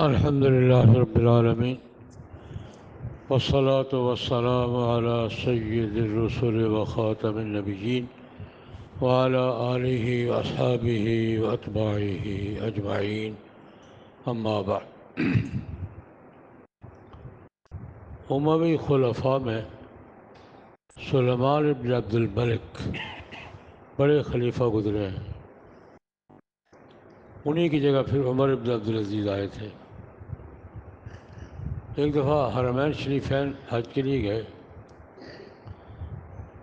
الحمد لله رب العالمين والصلاة والسلام على سيد الرسل وخاتم النبيين وعلى آله وأصحابه وأتباعه أجمعين أما بعد۔ اموی خلفاء میں سلیمان بن عبد الملک بڑے خلیفہ گزرے ہیں، انہی کی جگہ پھر عمر بن عبدالعزیز آئے تھے۔ ایک دفعہ حرمین شریفین حج کے لیے گئے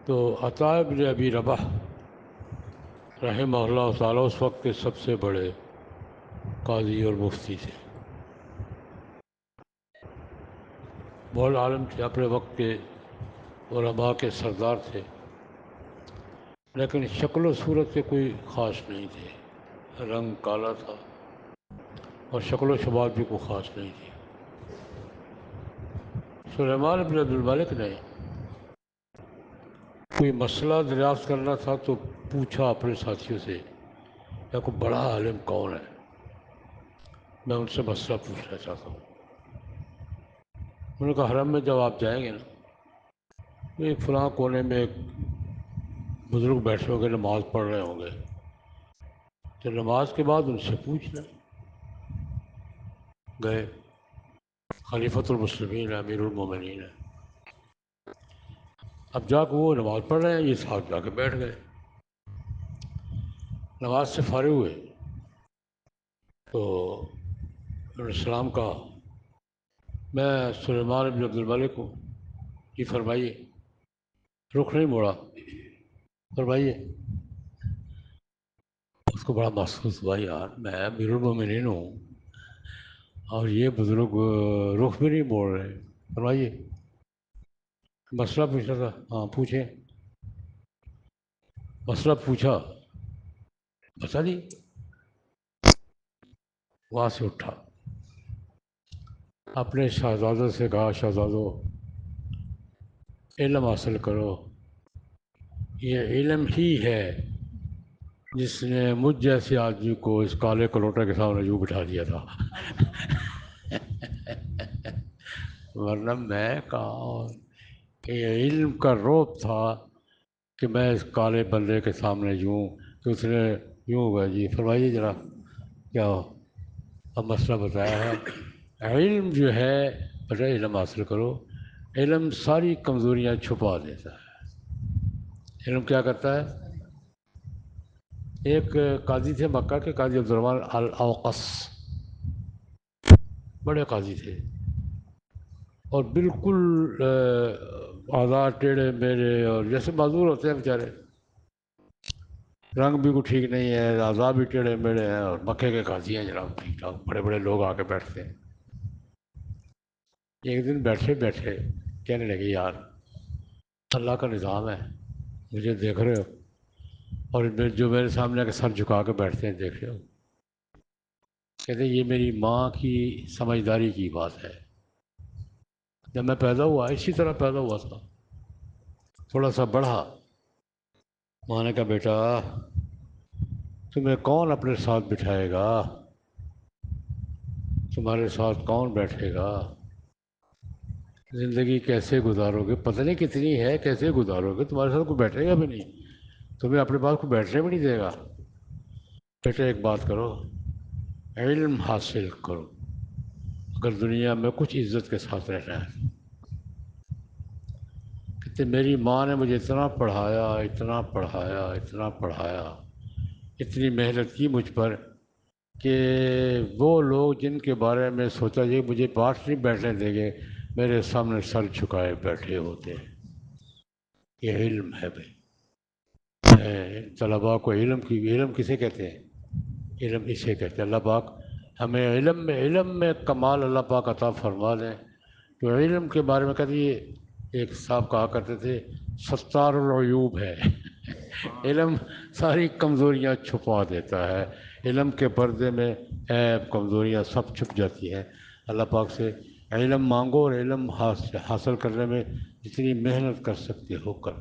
تو عطاء بن ابی رباح رحمہ اللہ تعالیٰ اس وقت کے سب سے بڑے قاضی اور مفتی تھے، بہت عالم تھے، اپنے وقت کے علماء کے سردار تھے، لیکن شکل و صورت سے کوئی خاص نہیں تھے، رنگ کالا تھا اور شکل و شباب بھی کوئی خاص نہیں تھی۔ سلیمان بن عبد الملک نے کوئی مسئلہ دریافت کرنا تھا تو پوچھا اپنے ساتھیوں سے کہ کوئی بڑا عالم کون ہے، میں ان سے مسئلہ پوچھنا چاہتا ہوں۔ انہوں نے کہا حرم میں جب آپ جائیں گے نا، ایک فلاں کونے میں ایک بزرگ بیٹھے ہوں گے، نماز پڑھ رہے ہوں گے، تو نماز کے بعد ان سے پوچھنا۔ گئے، خلیفۃ المسلمین امیر المومنین ہے، اب جا کے وہ نماز پڑھ رہے ہیں، یہ ساتھ جا کے بیٹھ گئے، نماز سے فارغ ہوئے تو انہوں نے سلام کہا، میں سلیمان بن عبد الملک ہوں، جی فرمائیے، رخ نہیں موڑا، فرمائیے۔ اس کو بڑا محسوس ہوا، یار میں امیر المومنین ہوں اور یہ بزرگ رخ بھی نہیں موڑ رہے، فرمائیے، مسئلہ پوچھنا تھا۔ ہاں پوچھیں۔ مسئلہ پوچھا، بتا دی، وہاں سے اٹھا، اپنے شہزادوں سے کہا، شہزادوں علم حاصل کرو، یہ علم ہی ہے جس نے مجھ جیسے آدمی کو اس کالے کلوٹے کے سامنے یوں بٹھا دیا تھا، ورنہ میں کہا یہ علم کا رعب تھا کہ میں اس کالے بندے کے سامنے یوں، کہ اس نے یوں ہوگا، جی فرمائیے ذرا کیا ہو، اب مسئلہ بتایا ہے۔ علم جو ہے بڑا علم حاصل کرو، علم ساری کمزوریاں چھپا دیتا ہے۔ علم کیا کرتا ہے؟ ایک قاضی تھے مکہ کے، قاضی عبدالرحمن الاوقس، بڑے قاضی تھے اور بالکل آزاد ٹیڑھے میرے، اور جیسے معذور ہوتے ہیں بیچارے، رنگ بھی کوئی ٹھیک نہیں ہے، آزاد بھی ٹیڑھے میڑے ہیں، اور مکے کے قاضی ہیں جناب، ٹھیک ٹھاک بڑے بڑے لوگ آ کے بیٹھتے ہیں۔ ایک دن بیٹھے بیٹھے کہنے لگے، یار اللہ کا نظام ہے، مجھے دیکھ رہے ہو، اور جو میرے سامنے آ کے سر جھکا کے بیٹھتے ہیں دیکھ رہے ہو، کہتے ہیں یہ میری ماں کی سمجھداری کی بات ہے، جب میں پیدا ہوا اسی طرح پیدا ہوا تھا، تھوڑا سا بڑھا، ماں نے کہا بیٹا تمہیں کون اپنے ساتھ بٹھائے گا، تمہارے ساتھ کون بیٹھے گا، زندگی کیسے گزارو گے، پتہ نہیں کتنی ہے، کیسے گزارو گے، تمہارے ساتھ کوئی بیٹھے گا بھی نہیں، تمہیں اپنے پاس کوئی بیٹھنے بھی نہیں دے گا، بیٹے ایک بات کرو، علم حاصل کرو، اگر دنیا میں کچھ عزت کے ساتھ رہنا ہے۔ کہتے میری ماں نے مجھے اتنا پڑھایا، اتنا پڑھایا، اتنا پڑھایا، اتنی محنت کی مجھ پر کہ وہ لوگ جن کے بارے میں سوچا یہ مجھے پاس نہیں بیٹھنے دیں گے، میرے سامنے سر جھکائے بیٹھے ہوتے ہیں۔ یہ علم ہے بھائی، طلباء کو علم کسے کہتے ہیں؟ علم اسے کہتے ہیں۔ اللہ پاک ہمیں علم میں کمال اللہ پاک عطا فرما دیں۔ تو علم کے بارے میں کہتے ہیں، ایک صاحب کہا کرتے تھے ستار العیوب ہے، علم ساری کمزوریاں چھپا دیتا ہے، علم کے پردے میں عیب کمزوریاں سب چھپ جاتی ہیں۔ اللہ پاک سے علم مانگو اور علم حاصل کرنے میں جتنی محنت کر سکتے ہو کر۔